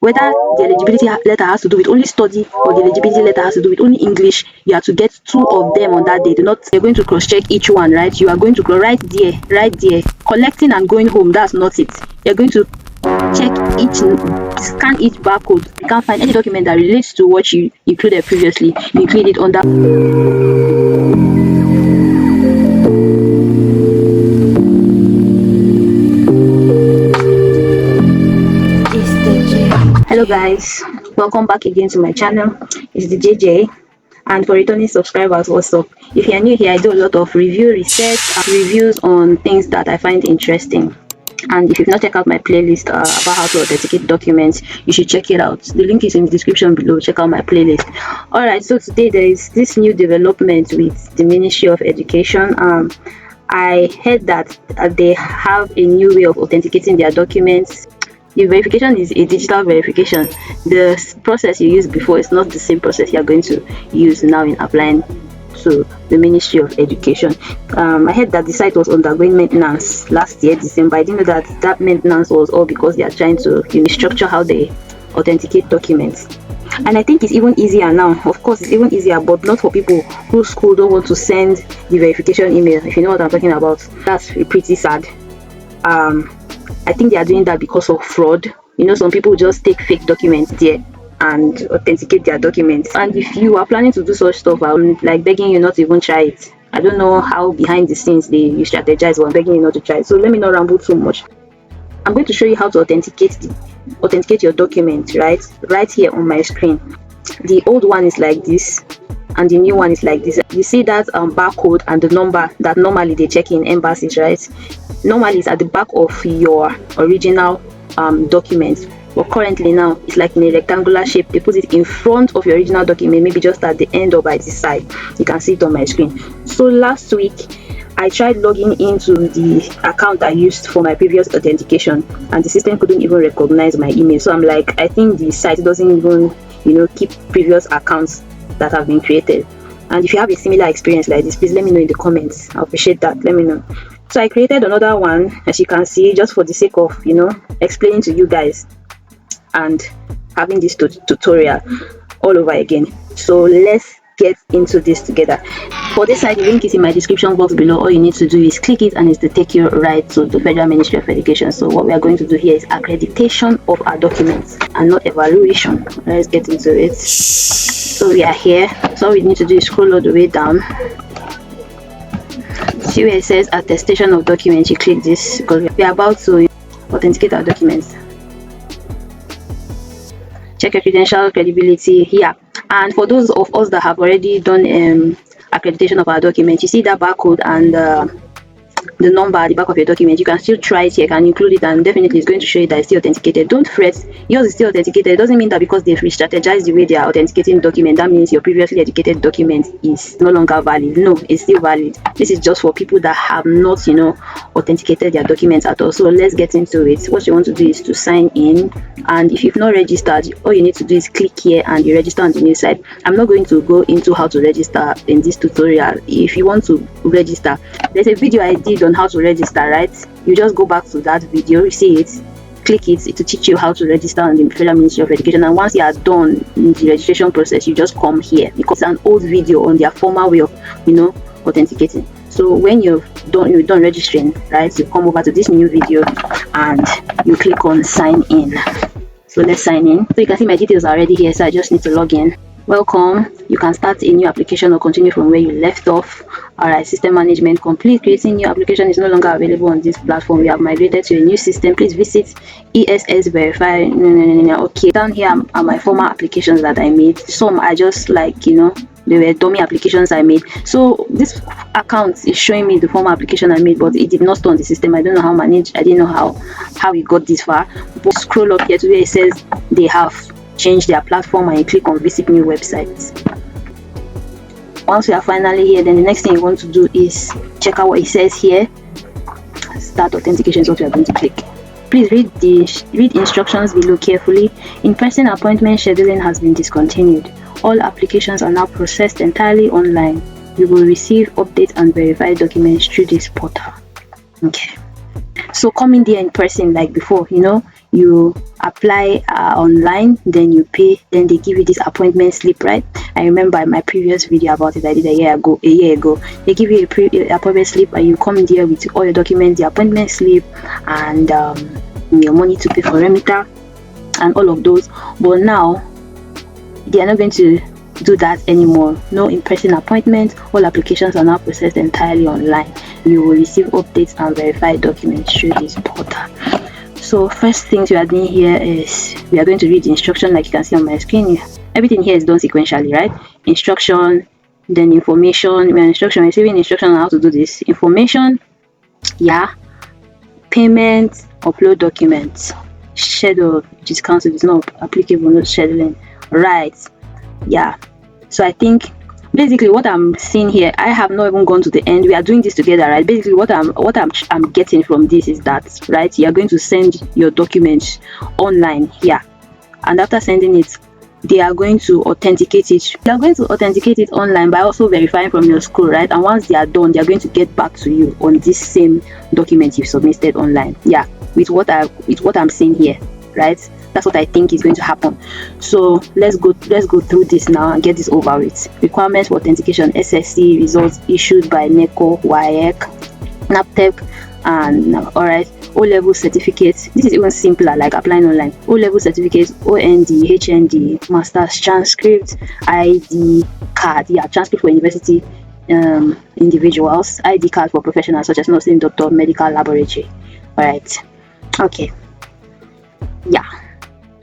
whether the eligibility letter has to do with only study or the eligibility letter has to do with only English, you have to get 2 of them on that day. You're going to cross-check each one, right? You are going to right there, collecting and going home. That's not it. You're going to scan each barcode. You can't find any document that relates to what you included previously. You include it under Hello guys, welcome back again to my channel. It's the JJ, and for returning subscribers, what's up? If you're new here, I do a lot of research and reviews on things that I find interesting. And if you've not checked out my playlist about how to authenticate documents, you should check it out. The link is in the description below. Check out my playlist. Alright, so today there is this new development with the Ministry of Education. I heard that they have a new way of authenticating their documents. The verification is a digital verification. The process you used before is not the same process you are going to use now in applying to the Ministry of Education. I heard that the site was undergoing maintenance last year, December. I didn't know that maintenance was all because they are trying to structure how they authenticate documents. And I think it's even easier now. Of course, it's even easier, but not for people whose school don't want to send the verification email, if you know what I'm talking about. That's pretty sad. I think they are doing that because of fraud. Some people just take fake documents there and authenticate their documents. And if you are planning to do such stuff, I'm like begging you not to even try it. I don't know how behind the scenes you strategize, but I'm begging you not to try it. So let me not ramble too much. I'm going to show you how to authenticate your document right here on my screen. The old one is like this and the new one is like this. You see that barcode and the number that normally they check in embassies, right? Normally it's at the back of your original document, but currently now it's like in a rectangular shape. They put it in front of your original document, maybe just at the end or by the side. You can see it on my screen. So last week I tried logging into the account I used for my previous authentication, and the system couldn't even recognize my email. So I'm like, I think the site doesn't even keep previous accounts that have been created. And if you have a similar experience like this, please let me know in the comments. I appreciate that. Let me know. So I created another one, as you can see, just for the sake of explaining to you guys and having this tutorial all over again. So let's get into this together. For this side, the link is in my description box below. All you need to do is click it and it's to take you right to the Federal Ministry of Education. So what we are going to do here is accreditation of our documents and not evaluation. Let's get into it. So we are here. So all we need to do is scroll all the way down. See where it says attestation of documents. You click this because we are about to authenticate our documents. Check your credential credibility here. And for those of us that have already done accreditation of our documents, you see that barcode and the number at the back of your document. You can still try it here, you can include it, and definitely it's going to show you that it's still authenticated. Don't fret, yours is still authenticated. It doesn't mean that because they've re-strategized the way they are authenticating document, that means your previously educated document is no longer valid. No, it's still valid. This is just for people that have not authenticated their documents at all. So let's get into it. What you want to do is to sign in, and if you've not registered, all you need to do is click here and you register on the new site. I'm not going to go into how to register in this tutorial. If you want to register, there's a video I did on how to register, right? You just go back to that video, you see it, click it to teach you how to register on the Federal Ministry of Education. And once you are done in the registration process, you just come here because it's an old video on their former way of authenticating. So when you're done registering, right, you come over to this new video and you click on sign in. So let's sign in. So you can see my details are already here, so I just need to log in. Welcome. You can start a new application or continue from where you left off. Alright, system management complete. Creating new application is no longer available on this platform. We have migrated to a new system. Please visit ESS verify. Okay, down here are my former applications that I made. Some are just like they were dummy applications I made. So this account is showing me the former application I made, but it did not store on the system. I don't know how managed. I didn't know how it got this far. But scroll up here to where it says they have change their platform, and you click on visit new websites. Once you are finally here, then the next thing you want to do is check out what it says here. Start authentication is what you are going to click. Please read instructions below carefully. In-person appointment scheduling has been discontinued. All applications are now processed entirely online. You will receive updates and verified documents through this portal. Okay, so come in there in person like before. You you apply online, then you pay, then they give you this appointment slip, right? I remember in my previous video about it, I did a year ago. They give you a appointment slip, and you come there with all your documents, the appointment slip, and your money to pay for remitter and all of those. But now they are not going to do that anymore. No in-person appointments. All applications are now processed entirely online. You will receive updates and verified documents through this portal. So first things we are doing here is we are going to read the instruction, like you can see on my screen. Everything here is done sequentially, right? Instruction, then information, receiving instruction on how to do this. Information, yeah, payment, upload documents, schedule, which is cancelled, is not applicable, not scheduling, right? Yeah. So I think basically what I'm seeing here, I have not even gone to the end. We are doing this together, right? Basically what I'm getting from this is that, right, you are going to send your documents online here, and after sending it, they are going to authenticate it. They are going to authenticate it online by also verifying from your school, right? And once they are done, they are going to get back to you on this same document you submitted online. Yeah, with what I'm seeing here, right? That's what I think is going to happen. So let's go through this now and get this over with. Requirements for authentication: SSC results issued by NECO, WAEC, NAPTEP, and alright, O-level certificates. This is even simpler, like applying online. O-level certificates, OND, HND, master's transcript, ID card. Yeah, transcript for university individuals, ID card for professionals such as nursing, doctor, medical laboratory. Alright, okay, yeah.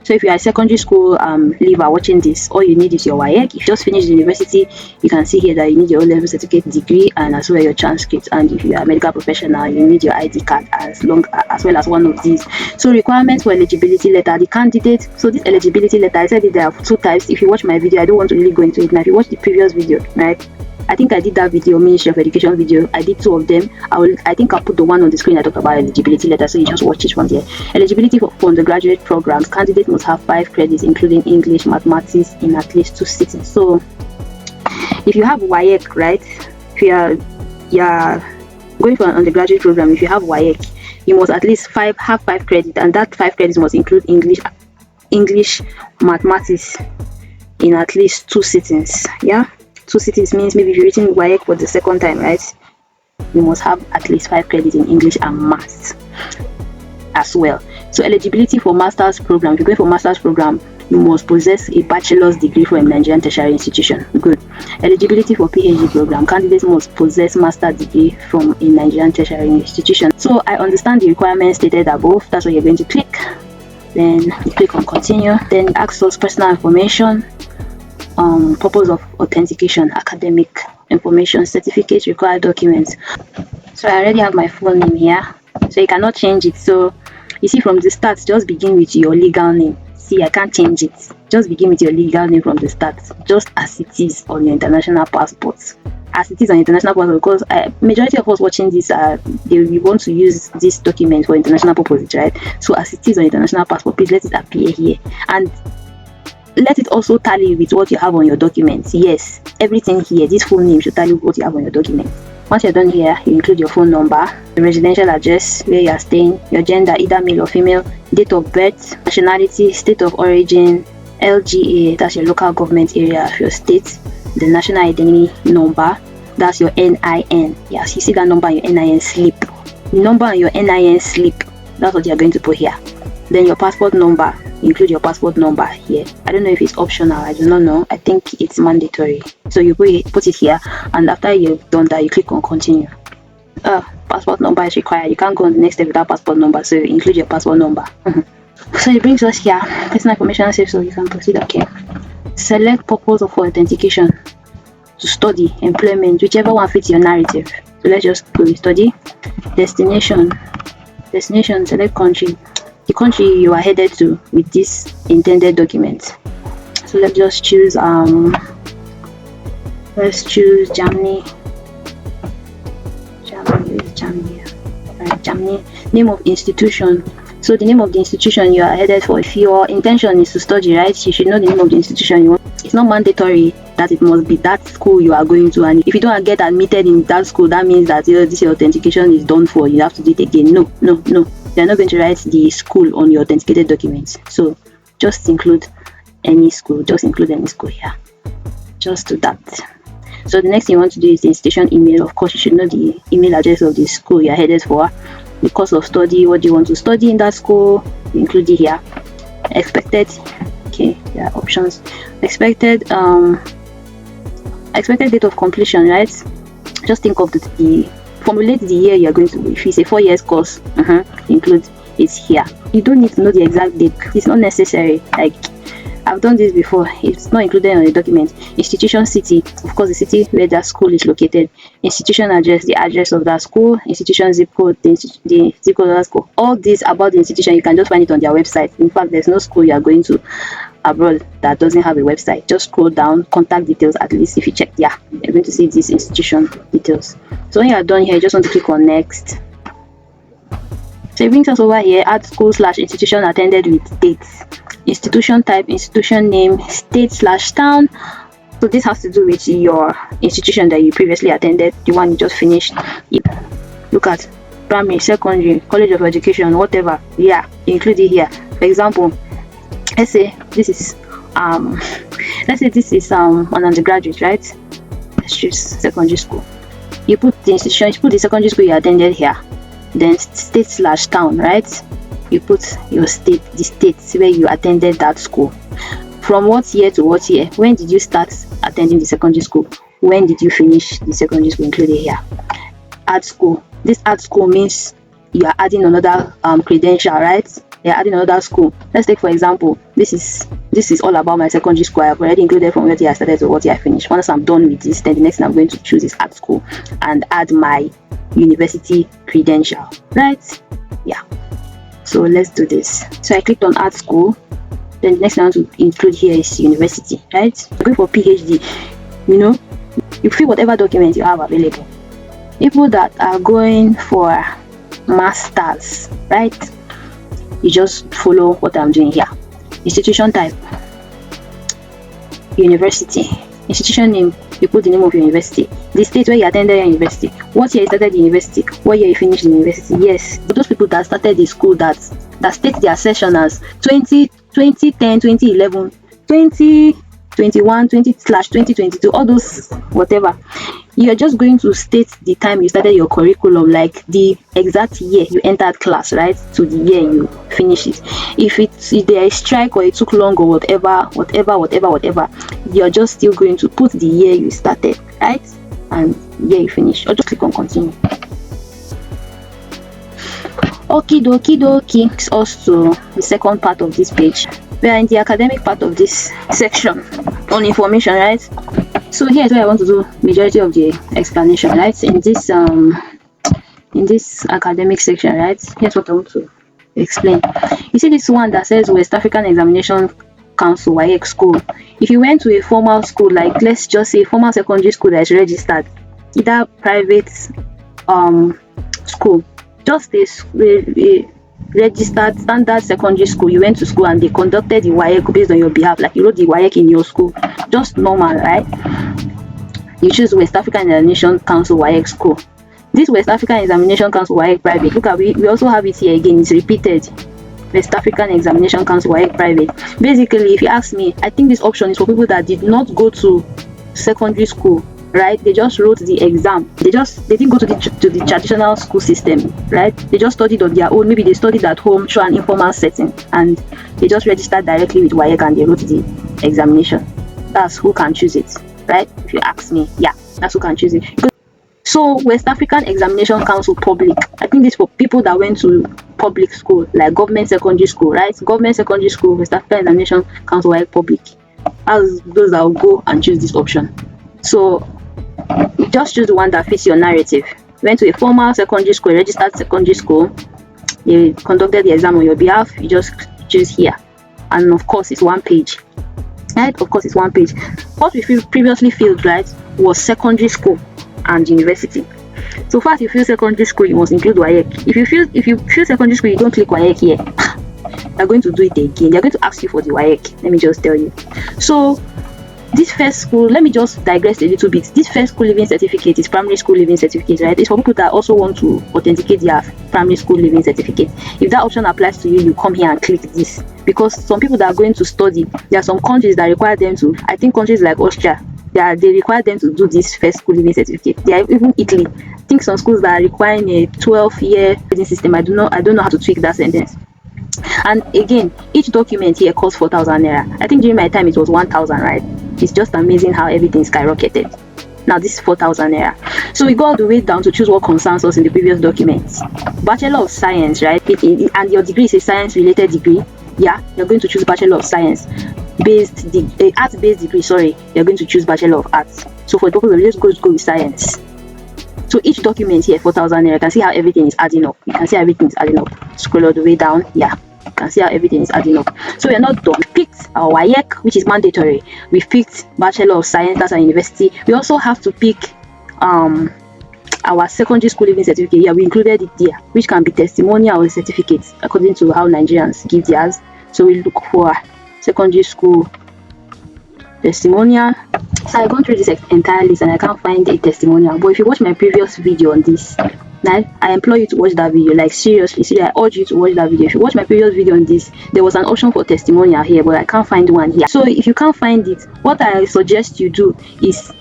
So if you are a secondary school leaver watching this, all you need is your WAEC. If you just finished university, you can see here that you need your O-level certificate, degree, and as well your transcripts. And if you are a medical professional, you need your ID card as well as one of these. So requirements for eligibility letter, the candidate. So this eligibility letter, I said there are two types. If you watch my video, I don't want to really go into it now. If you watch the previous video, right, I think I did that video, Ministry of Education video. I did two of them. I think I'll put the one on the screen I talked about eligibility letter, so you just watch it from there. Eligibility for undergraduate programs. Candidate must have 5 credits, including English, mathematics, in at least 2 sittings. So if you have WAEC, right, if you are going for an undergraduate program, if you have WAEC, you must at least have 5 credits, and that 5 credits must include English, mathematics, in at least 2 sittings. Yeah. 2 sittings means maybe if you're writing WAEC for the second time, right, you must have at least 5 credits in English and maths as well. So eligibility for master's program. If you're going for master's program, you must possess a bachelor's degree from a Nigerian tertiary institution. Good. Eligibility for PhD program. Candidates must possess master's degree from a Nigerian tertiary institution. So I understand the requirements stated above. That's what you're going to click. Then you click on continue. Then it asks us personal information. Purpose of authentication, academic information, certificates, required documents. So I already have my full name here, so you cannot change it. So you see, from the start, just begin with your legal name. See, I can't change it. Just begin with your legal name from the start, just as it is on your international passport. As it is on international passport, because majority of us watching this, we want to use this document for international purposes, right? So as it is on international passport, please let it appear here, and let it also tally with what you have on your documents. Yes, everything here, this full name should tally with what you have on your document. Once you're done here, you include your phone number, the residential address where you are staying, your gender, either male or female, date of birth, nationality, state of origin, LGA, that's your local government area of your state, the national identity number, that's your NIN. Yes, you see that number on your NIN slip. The number on your NIN slip, that's what you're going to put here. Then your passport number, include your passport number here. I don't know if it's optional, I do not know. I think it's mandatory. So you put it here, and after you've done that, you click on continue. Passport number is required. You can't go on the next step without passport number, so you include your passport number. So it brings us here, personal information safe, so you can proceed. Okay, select purpose of authentication: to study, employment, whichever one fits your narrative. So let's just go with study. Destination, select country, the country you are headed to with this intended document. So let's just choose Germany. Germany. Name of institution. So the name of the institution you are headed for. If your intention is to study, right, you should know the name of the institution you want. It's not mandatory that it must be that school you are going to, and if you don't get admitted in that school, that means that this authentication is done for. You have to do it again. No. They're not going to write the school on your authenticated documents. So just include any school. Just include any school here. Just do that. So the next thing you want to do is the institution email. Of course, you should know the email address of the school you're headed for. The course of study, what do you want to study in that school, include it here. Expected, okay, there are options. Expected date of completion, right? Just think of the formulate the year you're going to. If it's a 4 years course, include it here. You don't need to know the exact date. It's not necessary. Like, I've done this before. It's not included on the document. Institution city, of course, the city where that school is located. Institution address, the address of that school. Institution zip code, the zip code of that school. All this about the institution, you can just find it on their website. In fact, there's no school you are going to abroad that doesn't have a website. Just scroll down, contact details. At least if you check, yeah, you're going to see these institution details. So when you are done here, you just want to click on next. So it brings us over here, add school/institution attended with dates. Institution type, institution name, state/town. So this has to do with your institution that you previously attended, the one you just finished. Look at primary, secondary, college of education, whatever. Yeah, include it here. For example, let's say this is an undergraduate, right? Let's choose secondary school. You put the institution, you put the secondary school you attended here. Then state/town, right? You put your state, the state where you attended that school. From what year to what year? When did you start attending the secondary school? When did you finish the secondary school? Included here. Add school. This add school means you are adding another credential, right? You're adding another school. Let's take for example, this is all about my secondary school. I've already included from what year I started to what year I finished. Once I'm done with this, then the next thing I'm going to choose is add school and add my university credential, right? Yeah. So let's do this. So I clicked on add school. Then the next thing I want to include here is university, right? Going for PhD, you know, you fill whatever document you have available. People that are going for masters, right? You just follow what I'm doing here. Institution type, university. Institution name, you put the name of your university. The state where you attended your university. What year you started the university. What year you finished the university. Yes, those people that started the school that state their session as 2010, 2011, 2021, 20/2022, all those whatever. You're just going to state the time you started your curriculum, like the exact year you entered class, right, to the year you finish it. If there is strike or it took long or whatever, you're just still going to put the year you started, right, and year you finish, or just click on continue. Okie dokie. It's also the second part of this page. We are in the academic part of this section on information, right? So here's where I want to do majority of the explanation, right? In this academic section, right? Here's what I want to explain. You see this one that says West African Examination Council WAEC school. If you went to a formal school, like let's just say formal secondary school that is registered, either private school, just a registered standard secondary school, you went to school and they conducted the WAEC based on your behalf, like you wrote the WAEC in your school, just normal, right? You choose West African Examination Council WAEC school. This West African Examination Council WAEC private, look at we also have it here again, it's repeated. West African Examination Council WAEC private. Basically, if you ask me, I think this option is for people that did not go to secondary school, right? They just wrote the exam. They didn't go to the traditional school system, right? They just studied on their own. Maybe they studied at home through an informal setting, and they just registered directly with WAEC and they wrote the examination. That's who can choose it, right? If you ask me, yeah, that's who can choose it. So West African Examination Council public, I think this for people that went to public school, like government secondary school, right? Government secondary school, West African Examination Council WAEC public. As those that will go and choose this option. So you just choose the one that fits your narrative. Went to a formal secondary school, registered secondary school, they conducted the exam on your behalf, you just choose here. And of course it's one page, right? Of course it's one page. What we previously filled, right, was secondary school and university. So far, if you fill secondary school, you must include WAEC. If you fill secondary school, you don't click WAEC here. They're going to do it again. They're going to ask you for the WAEC. Let me just tell you. So this first school, let me just digress a little bit. This first school living certificate is primary school living certificate, right? It's for people that also want to authenticate their primary school living certificate. If that option applies to you, you come here and click this, because some people that are going to study, there are some countries that require them to, I think countries like Austria, they require them to do this first school living certificate. They are even Italy. I think some schools that are requiring a 12-year grading system. I don't know how to tweak that sentence. And again, each document here costs 4,000 naira. I think during my time it was 1,000, right? It's just amazing how everything skyrocketed. Now this is 4,000 naira. So we go all the way down to choose what concerns us in the previous documents. Bachelor of Science, right? And your degree is a science-related degree. Yeah, you're going to choose Bachelor of Science arts-based degree. Sorry, you're going to choose Bachelor of Arts. So for the purpose of it, let's go with Science. So each document here, 4,000 naira. You can see how everything is adding up. You can see everything is adding up. Scroll all the way down. Yeah, you can see how everything is adding up. So we are not done. We picked our WAEC, which is mandatory. We've picked Bachelor of Science, that's our university. We also have to pick our secondary school living certificate. Yeah, we included it there, which can be testimonial or certificates according to how Nigerians give theirs. So we look for secondary school testimonial. So I've gone through this entire list and I can't find a testimonial. But if you watch my previous video on this, now I implore you to watch that video. Like seriously, I urge you to watch that video. If you watch my previous video on this, there was an option for testimonial here, but I can't find one here. So if you can't find it, what I suggest you do is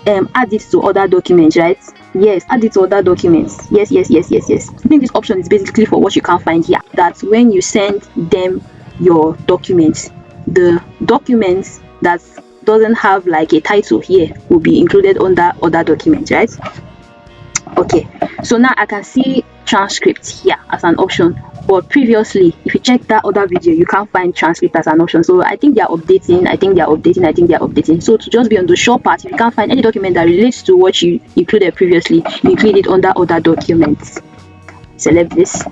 add it to other documents, right? Yes, add it to other documents. Yes. I think this option is basically for what you can't find here. That when you send them your documents, the documents that doesn't have like a title here will be included under other documents, right? Okay, so now I can see transcript here as an option, but previously if you check that other video, you can't find transcript as an option. So I think they are updating. So to just be on the short part, if you can't find any document that relates to what you included previously, you include it under other documents. Select this.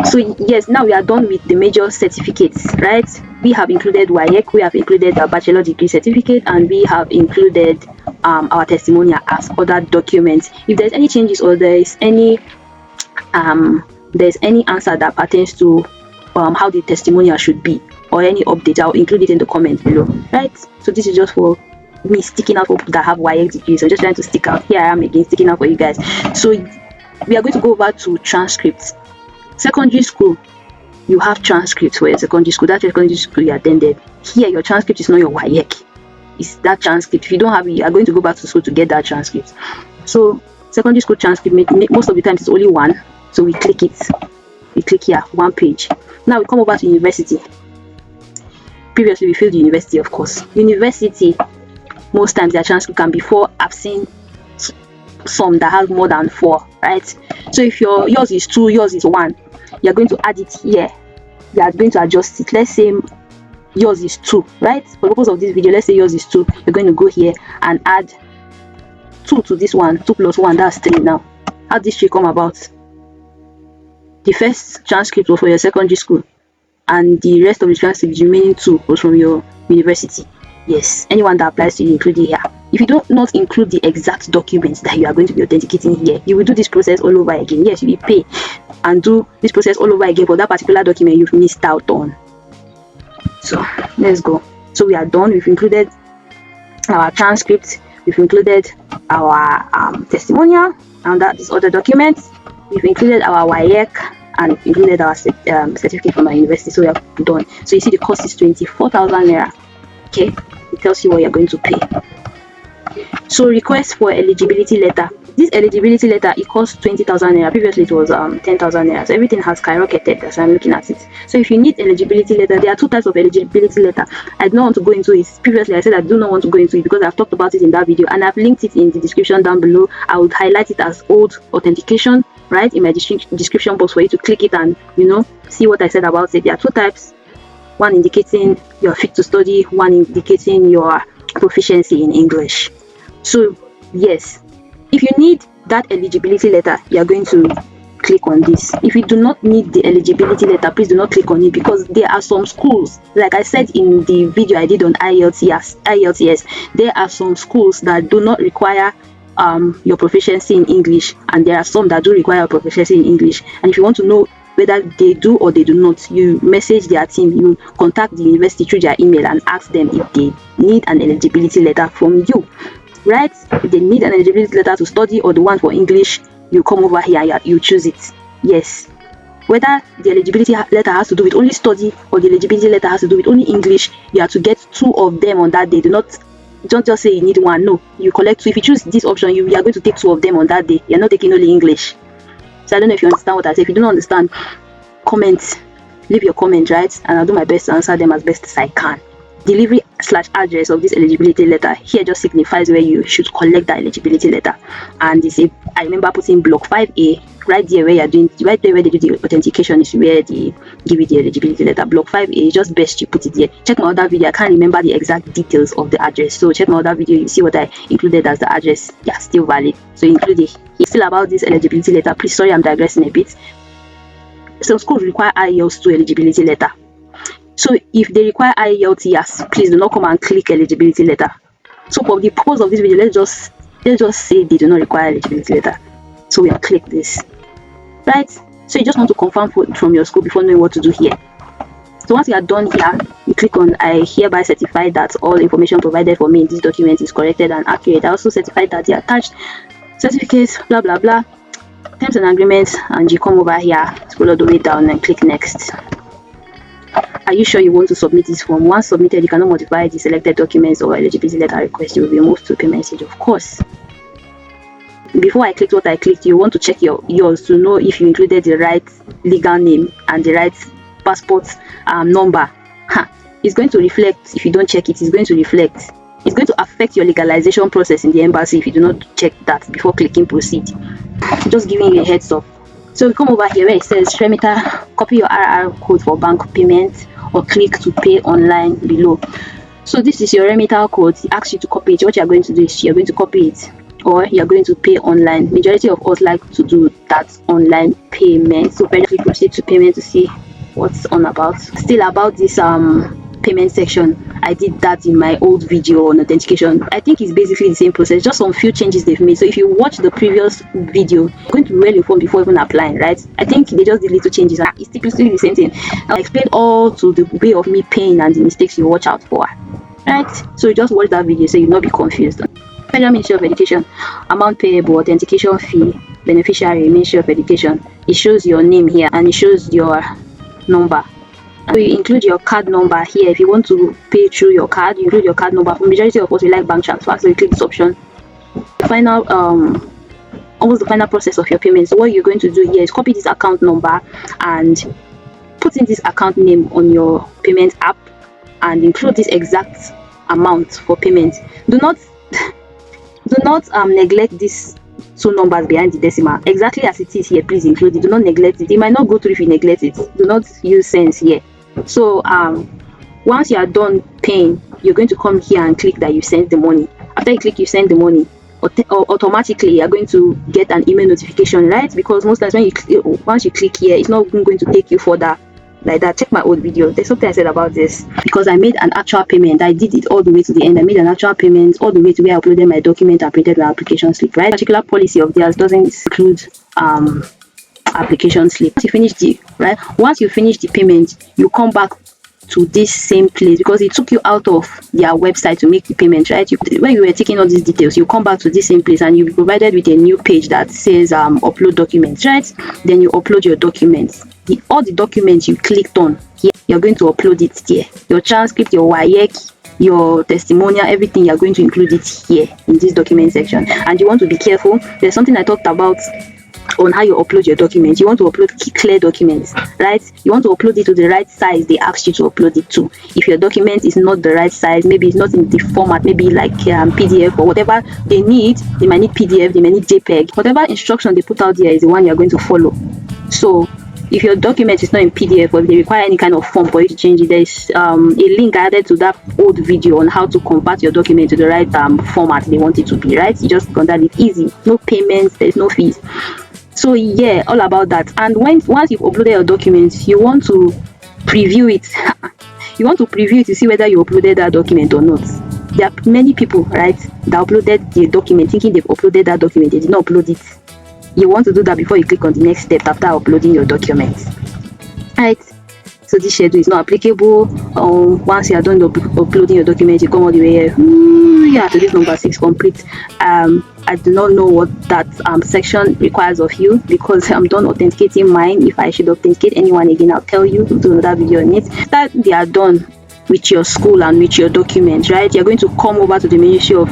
So yes, now we are done with the major certificates, right? We have included WAEC, we have included our bachelor degree certificate, and we have included our testimonial as other documents. If there's any changes or there's any answer that pertains to how the testimonial should be, or any update, I'll include it in the comments below, right? So this is just for me sticking out for people that have WAEC degrees. I'm just trying to stick out. Here I am again sticking out for you guys. So we are going to go over to transcripts. Secondary school, you have transcripts for your secondary school. That's your secondary school you attended. Here, your transcript is not your WAEC. It's that transcript. If you don't have it, you are going to go back to school to get that transcript. So secondary school transcript, most of the time it's only one. So we click it. We click here, one page. Now we come over to university. Previously we filled university, of course. University, most times their transcript can be 4. I've seen some that have more than 4, right? So if yours is 2, yours is 1, you're going to add it here. You are going to adjust it. Let's say yours is 2, right? For the purpose of this video, let's say yours is 2. You're going to go here and add 2 to this one. 2 plus 1, that's 3 now. How did this 3 come about? The first transcript was for your secondary school, and the rest of the transcript, the remaining 2, was from your university. Yes, anyone that applies to you, include it here. If you don't not include the exact documents that you are going to be authenticating here, you will do this process all over again. Yes, you will pay and do this process all over again for that particular document you've missed out on. So let's go. So we are done. We've included our transcript, we've included our testimonial, and that is other documents. We've included our WAEC and included our certificate from our university. So we are done. So you see the cost is 24,000 naira. Okay, it tells you what you're going to pay. So request for eligibility letter. This eligibility letter, it costs 20,000 naira. Previously it was 10,000 naira. So everything has skyrocketed as I'm looking at it. So if you need eligibility letter, there are 2 types of eligibility letter. I don't want to go into it. Previously I said I do not want to go into it because I've talked about it in that video, and I've linked it in the description down below. I would highlight it as old authentication right in my description box for you to click it and see what I said about it. There are 2 types. One indicating you're fit to study, one indicating your proficiency in English. So yes, if you need that eligibility letter, you are going to click on this. If you do not need the eligibility letter, please do not click on it, because there are some schools, like I said in the video I did on IELTS, there are some schools that do not require your proficiency in English, and there are some that do require proficiency in English. And if you want to know whether they do or they do not. You message their team, you contact the university through their email and ask them if they need an eligibility letter from you, right? If they need an eligibility letter to study or the one for English, you come over here, you choose it. Yes, whether the eligibility letter has to do with only study or the eligibility letter has to do with only English, you have to get 2 of them on that day. Don't just say you need 1. No, you collect 2. If you choose this option, you are going to take 2 of them on that day. You're not taking only English. So I don't know if you understand what I say. If you don't understand, comment, leave your comment, right? And I'll do my best to answer them as best as I can. Delivery/address of this eligibility letter here just signifies where you should collect that eligibility letter. And I remember putting block 5A right there where you're doing, right there where they do the authentication is where they give you the eligibility letter. Block 5A, just best you put it there. Check my other video. I can't remember the exact details of the address, so check my other video. You see what I included as the address. Yeah, still valid, so include it. It's still about this eligibility letter. Please, sorry, I'm digressing a bit. Some schools require IELTS 2 eligibility letter. So if they require IELTS, please do not come and click eligibility letter. So for the purpose of this video, let's just say they do not require eligibility letter. So we'll click this, right? So you just want to confirm from your school before knowing what to do here. So once you are done here, you click on I hereby certify that all information provided for me in this document is corrected and accurate. I also certify that the attached certificates, blah blah blah, terms and agreements, and you come over here, scroll all the way down and click next. Are you sure you want to submit this form? Once submitted, you cannot modify the selected documents or eligibility letter request. You will be moved to payment stage, of course. Before I clicked what I clicked, you want to check yours to know if you included the right legal name and the right passport number. It's going to reflect. If you don't check it, it's going to reflect. It's going to affect your legalization process in the embassy if you do not check that before clicking proceed. Just giving you a heads up. So we come over here where it says remitter, copy your RR code for bank payment or click to pay online below. So this is your remitter code. It asks you to copy it. What you are going to do is you're going to copy it, or you're going to pay online. Majority of us like to do that online payment. So we proceed to payment to see what's on about. Still about this payment section, I did that in my old video on authentication. I think it's basically the same process, just some few changes they've made. So if you watch the previous video, you're going to be well informed before even applying, right? I think they just did little changes and it's typically the same thing. I'll explain all to the way of me paying and the mistakes you watch out for, right? So you just watch that video so you'll not be confused. Federal Ministry of Education, amount payable, authentication fee, beneficiary, Ministry of Education. It shows your name here and it shows your number. So you include your card number here. If you want to pay through your card, you include your card number. For majority of us, we like bank transfer, so you click this option. The final almost the final process of your payment. So what you're going to do here is copy this account number and put in this account name on your payment app and include this exact amount for payment. Do not neglect these 2 numbers behind the decimal. Exactly as it is here, please include it. Do not neglect it. It might not go through if you neglect it. Do not use sense here. So once you are done paying, you're going to come here and click that you sent the money. After you click you send the money, automatically you're going to get an email notification, right? Because most times once you click here, it's not going to take you further like that. Check my old video. There's something I said about this because I made an actual payment. I did it all the way to the end. I made an actual payment all the way to where I uploaded my document and printed my application slip, right? Particular policy of theirs doesn't include application slip. Once you finish the payment, you come back to this same place because it took you out of their website to make the payment, right? When you were taking all these details, you come back to this same place and you'll be provided with a new page that says upload documents, right? Then you upload your documents. All the documents you clicked on here, you're going to upload it there. Your transcript, your WAEC, your testimonial, everything, you're going to include it here in this document section. And you want to be careful. There's something I talked about on how you upload your documents. You want to upload clear documents, right? You want to upload it to the right size they asked you to upload it to. If your document is not the right size, maybe it's not in the format, maybe like PDF or whatever they need, they might need PDF, they might need JPEG. Whatever instruction they put out there is the one you're going to follow. So if your document is not in PDF or if they require any kind of form for you to change it, there's a link added to that old video on how to convert your document to the right format they want it to be, right? You just convert it easy, no payments, there's no fees. So yeah, all about that. And once you've uploaded your documents, you want to preview it. You want to preview it to see whether you uploaded that document or not. There are many people, right, that uploaded the document thinking they've uploaded that document. They did not upload it. You want to do that before you click on the next step after uploading your documents. right? So this schedule is not applicable. Once you are done uploading your document, you come all the way here. Yeah, to this number 6 complete. I do not know what that section requires of you, because I'm done authenticating mine. If I should authenticate anyone again, I'll tell you. Do another video on it. That they are done with your school and with your documents, right? You're going to come over to the Ministry of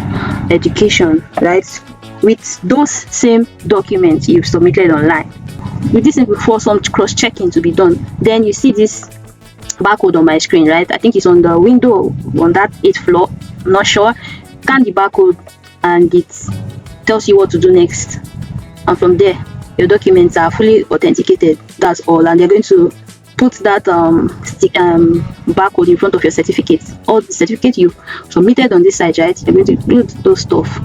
Education, right, with those same documents you've submitted online. With this, before some cross-checking to be done, then you see this barcode on my screen, right? I think it's on the window on that 8th floor. I'm not sure. Scan the barcode and it tells you what to do next, and from there your documents are fully authenticated. That's all. And they're going to put that barcode in front of your certificate, or the certificate you submitted on this site, right? They're going to include those stuff,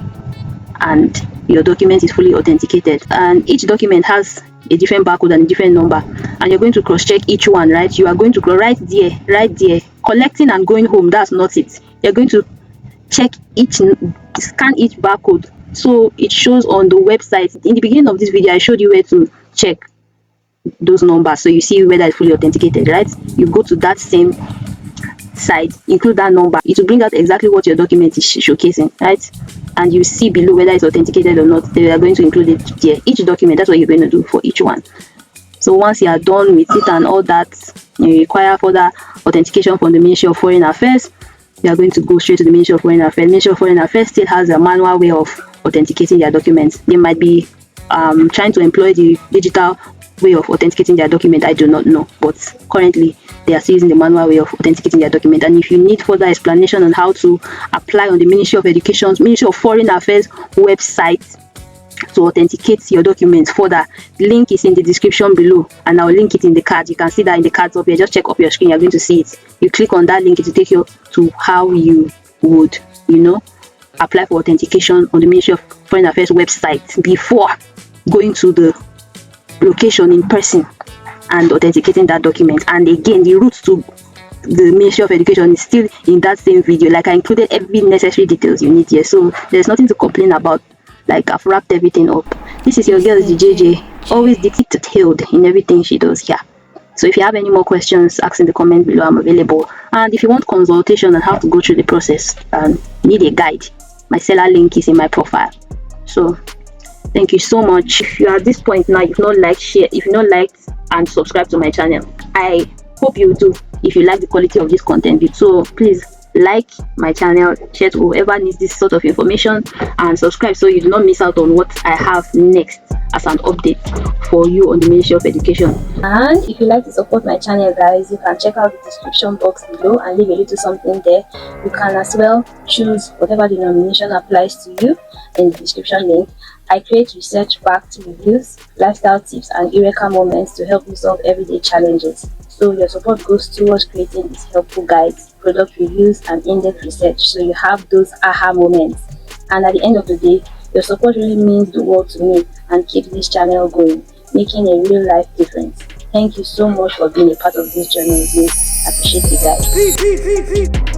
and your document is fully authenticated. And each document has a different barcode and a different number, and you're going to cross-check each one, right? You are going to go right there, collecting and going home. That's not it. You're going to check scan each barcode, so it shows on the website. In the beginning of this video, I showed you where to check those numbers, so you see whether it's fully authenticated, right? You go to that same site, include that number. It will bring out exactly what your document is showcasing, right? And you see below whether it's authenticated or not. They are going to include it there. Each document, that's what you're going to do for each one. So once you are done with it and all that, you require further authentication from the Ministry of Foreign Affairs. You are going to go straight to the Ministry of Foreign Affairs. Ministry of Foreign Affairs still has a manual way of authenticating their documents. They might be trying to employ the digital way of authenticating their document. I do not know, but currently they are still using the manual way of authenticating their document. And if you need further explanation on how to apply on the Ministry of Education's Ministry of Foreign Affairs website to authenticate your documents further, the link is in the description below, and I'll link it in the card. You can see that in the cards up here. Just check up your screen, you're going to see it. You click on that link, it will take you to how you would, apply for authentication on the Ministry of Foreign Affairs website before going to the location in person and authenticating that document. And again, the route to the Ministry of Education is still in that same video. Like, I included every necessary details you need here, so there's nothing to complain about. Like, I've wrapped everything up. This is your girl, the JJ, always detailed in everything she does here. So if you have any more questions, ask in the comment below. I'm available. And if you want consultation on how to go through the process and need a guide, my seller link is in my profile. So thank you so much. If you are at this point now, you've not liked, share, if you've not liked and subscribe to my channel, I hope you do. If you like the quality of this content, so please like my channel, share to whoever needs this sort of information, and subscribe so you do not miss out on what I have next as an update for you on the Ministry of Education. And if you like to support my channel, guys, you can check out the description box below and leave a little something there. You can as well choose whatever denomination applies to you in the description link. I create research-backed reviews, lifestyle tips, and eureka moments to help you solve everyday challenges. So your support goes towards creating these helpful guides, product reviews, and in-depth research, so you have those aha moments. And at the end of the day, your support really means the world to me and keeps this channel going, making a real life difference. Thank you so much for being a part of this journey with me. I appreciate you guys.